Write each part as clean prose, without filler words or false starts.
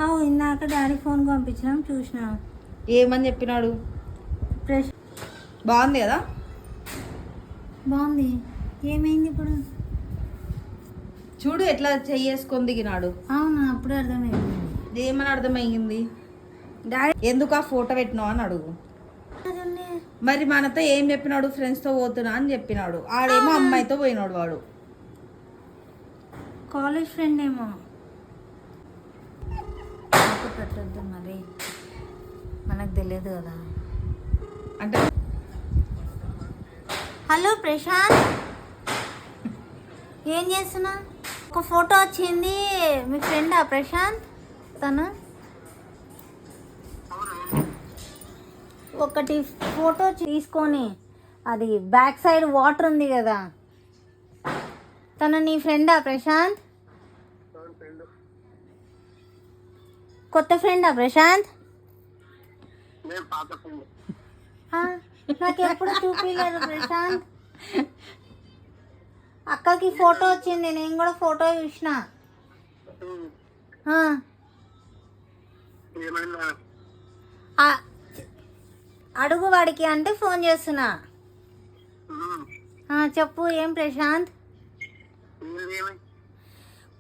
అవు ఇందాక daddy phone పంపించినాం చూసినా. ఏమని చెప్పినాడు? ఫ్రెష్ బాగుంది కదా? బాగుంది. ఏమైంది ఇప్పుడు? చూడు ఎట్లా చెయ్యేసుకొని దిగినాడు. అవునా, అప్పుడే అర్థమైంది. ఏమని అర్థమయ్యింది? డాడీ ఎందుకు ఆ ఫోటో పెట్టినావు అని అడుగు. మరి మనతో ఏం చెప్పినాడు? ఫ్రెండ్స్తో పోతున్నా అని చెప్పినాడు. ఆడేమో అమ్మాయితో పోయినాడు. వాడు కాలేజ్ ఫ్రెండ్ ఏమో. పెట్టద్దు మరి, మనకు తెలియదు కదా. అంటే హలో ప్రశాంత్, ఏం చేస్తున్నా? ఒక ఫోటో వచ్చింది, మీ ఫ్రెండా ప్రశాంత్? తను ఒకటి ఫోటో తీసుకొని, అది బ్యాక్ సైడ్ వాటర్ ఉంది కదా, తను నీ ఫ్రెండా ప్రశాంత్? కొత్త ఫ్రెండా ప్రశాంత్? నాకు ఎప్పుడు చూపించలేదు ప్రశాంత్. అక్కకి ఫోటో వచ్చింది, నేను కూడా ఫోటో చూసిన. అడుగు వాడికి అంటే ఫోన్ చేస్తున్నా. చెప్పు, ఏం ప్రశాంత్?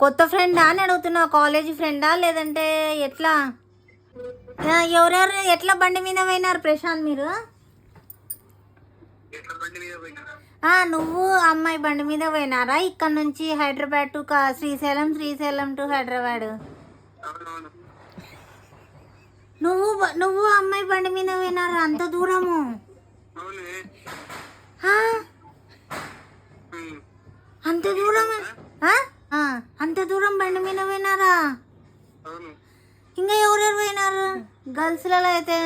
కొత్త ఫ్రెండా అని అడుగుతున్నా. కాలేజీ ఫ్రెండా లేదంటే ఎట్లా? ఎవరెవరు ఎట్లా బండి మీద పోయినారు ప్రశాంత్ మీరు? నువ్వు అమ్మాయి బండి మీద పోయినారా? ఇక్కడ నుంచి హైదరాబాద్ టు శ్రీశైలం, శ్రీశైలం టు హైదరాబాద్. నువ్వు అమ్మాయి బండి మీద పోయినారా? అంత దూరము? అంత దూరం? అంత దూరం బండి మీద పోయినారా? ఇంకా ఎవరెవరు పోయినారు గర్ల్స్లలో అయితే?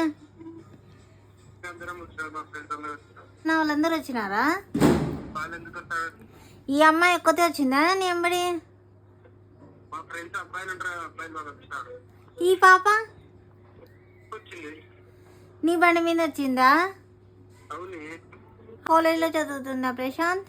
నా వాళ్ళందరూ వచ్చినారా? ఈ అమ్మాయి ఒక్కతే వచ్చిందా నీ ఎంబడి? ఈ పాప నీ బండి మీద వచ్చిందా? కాలేజీలో చదువుతుందా ప్రశాంత్?